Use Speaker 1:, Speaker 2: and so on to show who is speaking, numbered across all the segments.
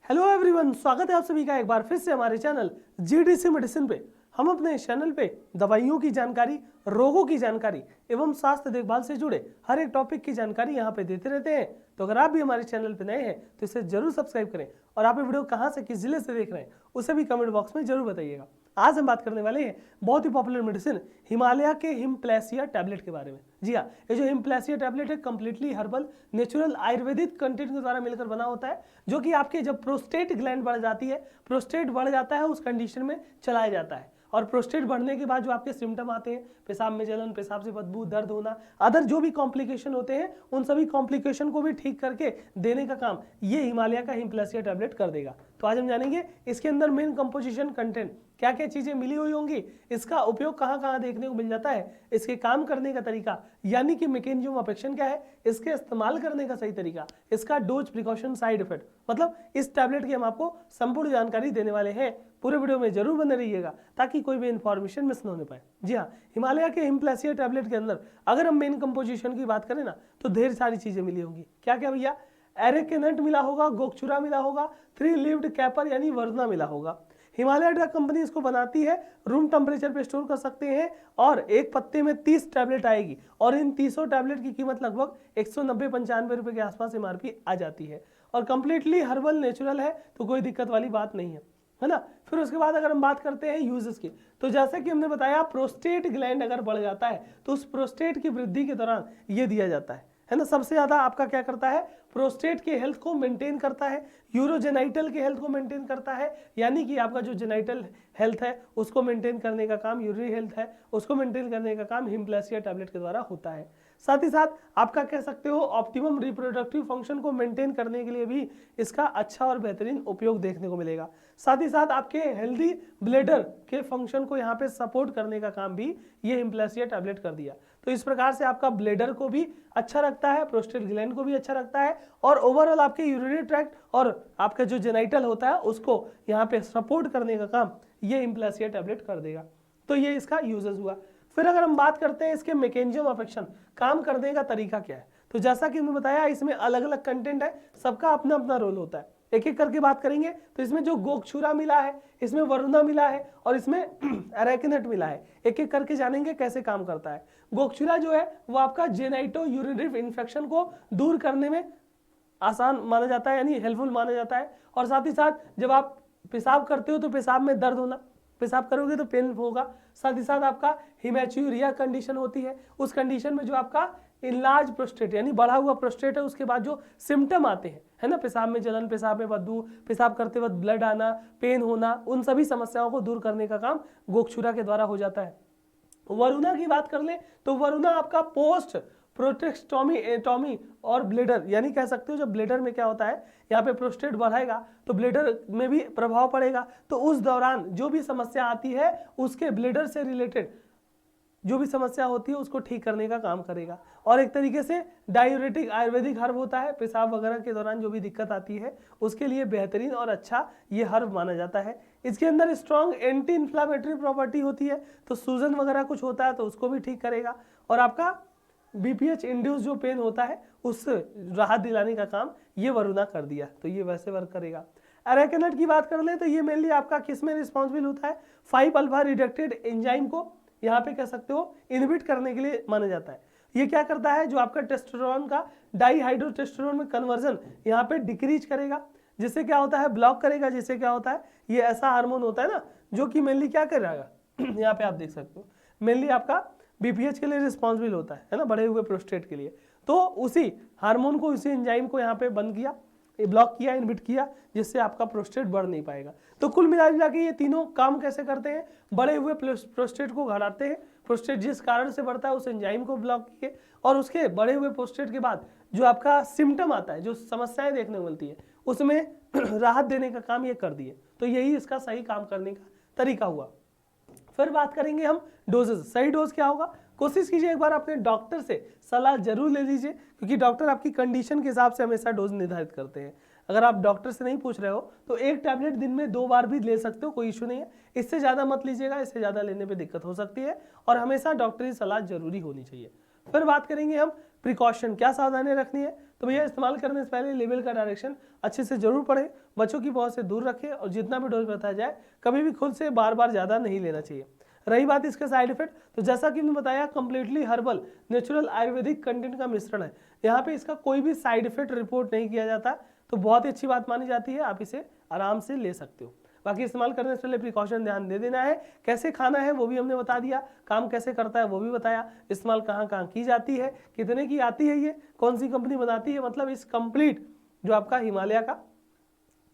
Speaker 1: Hello everyone, स्वागत है आप सभी का एक बार फिर से हमारे चैनल जीडीसी मेडिसिन पे। हम अपने इस चैनल पे दवाइयों की जानकारी, रोगों की जानकारी एवं स्वास्थ्य देखभाल से जुड़े हर एक टॉपिक की जानकारी यहाँ पे देते रहते हैं। तो अगर आप भी हमारे चैनल पे नए हैं तो इसे जरूर सब्सक्राइब करें और आप ये वीडियो कहाँ से, किस जिले से देख रहे हैं उसे भी कमेंट बॉक्स में जरूर बताइएगा। आज हम बात करने वाले हैं बहुत ही पॉपुलर मेडिसिन हिमालय के हिमप्लेसिया टैबलेट के बारे में। जी हाँ, ये जो हिमप्लेसिया टैबलेट है completely herbal natural Ayurvedic content के द्वारा मिलकर बना होता है, जो कि आपके जब प्रोस्टेट ग्लैंड बढ़ जाती है, प्रोस्टेट बढ़ जाता है, उस कंडीशन में चलाया जाता है। और प्रोस्टेट बढ़ने के बाद जो आपके सिम्टम आते हैं, पेशाब में जलन, पेशाब से बदबू, दर्द होना, अदर जो भी कॉम्प्लिकेशन होते हैं, उन सभी कॉम्प्लिकेशन को भी ठीक करके देने का काम ये हिमालय का हिमप्लेसिया टैबलेट कर देगा। तो आज हम जानेंगे इसके अंदर मेन कंपोजिशन, कंटेंट, क्या क्या चीजें मिली हुई होंगी, इसका उपयोग कहाँ कहाँ देखने को मिल जाता है, इसके काम करने का तरीका यानी कि मैकेनिज्म ऑफ एक्शन क्या है, इसके इस्तेमाल करने का सही तरीका, इसका डोज, प्रिकॉशन, साइड इफेक्ट, मतलब इस टैबलेट की हम आपको संपूर्ण जानकारी देने वाले हैं। पूरे वीडियो में जरूर बने रहिएगा ताकि कोई भी इंफॉर्मेशन मिस न होने पाए। जी हाँ, हिमालय के हिमप्लेसिया टैबलेट के अंदर अगर हम मेन कंपोजिशन की बात करें ना तो ढेर सारी चीजें मिली होंगी। क्या क्या भैया? एरेकेनट मिला होगा, गोकचुरा मिला होगा, 3 लीव्ड कैपर यानी वरुणा मिला होगा। हिमालय ड्रग कंपनी इसको बनाती है, रूम टेम्परेचर पे स्टोर कर सकते हैं और एक पत्ते में 30 टैबलेट आएगी और इन 30 टैबलेट की कीमत लगभग 190-95 रुपए के आसपास एमआरपी आ जाती है और कंप्लीटली हर्बल नेचुरल है, तो कोई दिक्कत वाली बात नहीं है ना। फिर उसके बाद अगर हम बात करते हैं यूजेस की, तो जैसे कि हमने बताया प्रोस्टेट ग्लैंड अगर बढ़ जाता है तो उस प्रोस्टेट की वृद्धि के दौरान ये दिया जाता है ना। सबसे ज्यादा आपका क्या करता है, प्रोस्टेट के हेल्थ को मेंटेन करता है, यूरोजेनाइटल के हेल्थ को मेंटेन करता है, यानी कि आपका जो जेनाइटल हेल्थ है उसको मेंटेन करने का काम, यूरिनरी हेल्थ है उसको मेंटेन करने का काम हिमप्लेसिया टैबलेट के द्वारा होता है। साथ ही साथ आपका कह सकते हो ऑप्टिमम रिप्रोडक्टिव फंक्शन को मेंटेन करने के लिए भी इसका अच्छा और बेहतरीन उपयोग देखने को मिलेगा। साथ ही साथ आपके हेल्दी ब्लेडर के फंक्शन को यहाँ पे सपोर्ट करने का काम भी ये हिमप्लेसिया टैबलेट कर दिया। तो इस प्रकार से आपका ब्लेडर को भी अच्छा रखता है, प्रोस्टेट ग्लैंड को भी अच्छा रखता है और ओवरऑल आपके यूरिनरी ट्रैक्ट और आपका जो जेनाइटल होता है उसको यहाँ पे सपोर्ट करने का काम ये हिमप्लेसिया टैबलेट कर देगा। तो ये इसका यूजेस हुआ। फिर अगर हम बात करते हैं इसके मैकेनिज्म ऑफ एक्शन, काम करने का तरीका क्या है, तो जैसा कि मैंने बताया इसमें अलग अलग कंटेंट है, सबका अपना अपना रोल होता है। एक एक करके बात करेंगे तो इसमें जो गोकचुरा मिला है, इसमें वरुणा मिला है और इसमें एरेकिनेट मिला है। एक एक करके जानेंगे कैसे काम करता है। गोकचुरा जो है वो आपका जेनाइटो यूरिनरी इन्फेक्शन को दूर करने में आसान माना जाता है, यानी हेल्पफुल माना जाता है। और साथ ही साथ जब आप पेशाब करते हो तो पेशाब में दर्द होना, पेशाब करोगे तो पेन होगा। साथ ही साथ आपका हिमैच्यूरिया कंडीशन होती है, उस कंडीशन में जो आपका इनलार्ज प्रोस्टेट यानी बढ़ा हुआ प्रोस्टेट है उसके बाद जो सिम्टम आते हैं, है ना, पेशाब में जलन, पेशाब में बदबू, पेशाब करते वक्त ब्लड आना, पेन होना, उन सभी समस्याओं को दूर करने का काम गोकचुरा के द्वारा हो जाता है। वरुणा की बात कर ले तो वरुणा आपका पोस्ट प्रोटेक्टोमी, एटोमी और ब्लेडर, यानी कह सकते हो जब ब्लेडर में क्या होता है, यहाँ पे प्रोस्टेट बढ़ाएगा तो ब्लेडर में भी प्रभाव पड़ेगा, तो उस दौरान जो भी समस्या आती है उसके ब्लेडर से रिलेटेड जो भी समस्या होती है उसको ठीक करने का काम करेगा। और एक तरीके से डायूरेटिक आयुर्वेदिक हर्ब होता है, पेशाब वगैरह के दौरान जो भी दिक्कत आती है उसके लिए बेहतरीन और अच्छा ये हर्ब माना जाता है। इसके अंदर स्ट्रॉन्ग एंटी इन्फ्लामेटरी प्रॉपर्टी होती है, तो सूजन वगैरह कुछ होता है तो उसको भी ठीक करेगा और आपका बीपीएच इंड्यूस जो पेन होता है उस राहत दिलाने का काम ये वरुणा कर दिया, तो ये वैसे वर्क करेगा। एरेकेनेट की बात कर ले तो ये मेनली आपका किस में रिस्पॉन्सिबल होता है, 5 अल्फा रिडक्टेड एंजाइम को यहाँ पे कह सकते हो इनहिबिट करने के लिए माना जाता है। ये क्या करता है, जो आपका टेस्टोस्टेरोन का डाईहाइड्रोटेस्टोस्टेरोन में कन्वर्जन यहाँ पे डिक्रीज करेगा, जिससे क्या होता है, ब्लॉक करेगा, जिससे क्या होता है, ये ऐसा हार्मोन होता है ना जो कि मेनली क्या करेगा यहाँ पे आप देख सकते हो मेनली आपका बीपीएच के लिए रिस्पॉन्सिबल होता है ना, बढ़े हुए प्रोस्टेट के लिए। तो उसी हार्मोन को, उसी एंजाइम को यहाँ पे बंद किया, ब्लॉक किया, इनहिबिट किया, जिससे आपका प्रोस्टेट बढ़ नहीं पाएगा। तो कुल मिला के ये तीनों काम कैसे करते हैं, बढ़े हुए प्रोस्टेट को घटाते हैं, प्रोस्टेट जिस कारण से बढ़ता है उस एंजाइम को ब्लॉक किए और उसके बढ़े हुए प्रोस्टेट के बाद जो आपका सिम्टम आता है, जो समस्याएं देखने को मिलती है, उसमें राहत देने का काम ये कर दिए। तो यही इसका सही काम करने का तरीका हुआ। फिर बात करेंगे हम डोजेस, सही डोज क्या होगा। कोशिश कीजिए एक बार अपने डॉक्टर से सलाह जरूर ले लीजिए, क्योंकि डॉक्टर आपकी कंडीशन के हिसाब से हमेशा डोज निर्धारित करते हैं। अगर आप डॉक्टर से नहीं पूछ रहे हो तो एक टैबलेट दिन में 2 बार भी ले सकते हो, कोई इशू नहीं है। इससे ज़्यादा मत लीजिएगा, इससे ज़्यादा लेने पे दिक्कत हो सकती है और हमेशा डॉक्टरी सलाह जरूरी होनी चाहिए। फिर बात करेंगे हम प्रिकॉशन, क्या सावधानी रखनी है। तो भैया इस्तेमाल करने से पहले लेबल का डायरेक्शन अच्छे से जरूर पढ़ें, बच्चों की पहुंच से दूर रखें और जितना भी डोज बताया जाए कभी भी खुद से बार बार ज़्यादा नहीं लेना चाहिए। रही बात इसके साइड इफेक्ट, तो जैसा कि मैंने बताया completely herbal natural Ayurvedic content का मिश्रण है, यहाँ पे इसका कोई भी साइड इफेक्ट रिपोर्ट नहीं किया जाता, तो बहुत ही अच्छी बात मानी जाती है, आप इसे आराम से ले सकते हो। बाकी इस्तेमाल करने से पहले प्रिकॉशन ध्यान दे देना है, कैसे खाना है वो भी हमने बता दिया, काम कैसे करता है वो भी बताया, इस्तेमाल कहाँ कहाँ की जाती है, कितने की आती है, ये कौन सी कंपनी बनाती है, मतलब इस कंप्लीट जो आपका हिमालय का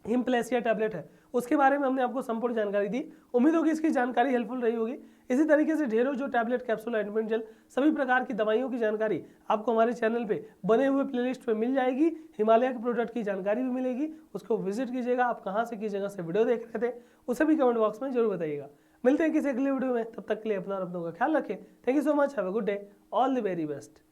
Speaker 1: हिमप्लेसिया टैबलेट है उसके बारे में हमने आपको संपूर्ण जानकारी दी। उम्मीद होगी इसकी जानकारी हेल्पफुल रही होगी। इसी तरीके से ढेरों जो टैबलेट, कैप्सूल, ऑइंटमेंट, जेल, सभी प्रकार की दवाइयों की जानकारी आपको हमारे चैनल पे बने हुए प्लेलिस्ट पे मिल जाएगी। हिमालय के प्रोडक्ट की जानकारी भी मिलेगी, उसको विजिट कीजिएगा। आप कहाँ से किस जगह से वीडियो देख रहे थे उसे भी कमेंट बॉक्स में जरूर बताइएगा। मिलते हैं किसी अगले वीडियो में, तब तक के लिए अपना और अपनों का ख्याल रखें। Thank you so much, have a good day, all the very best.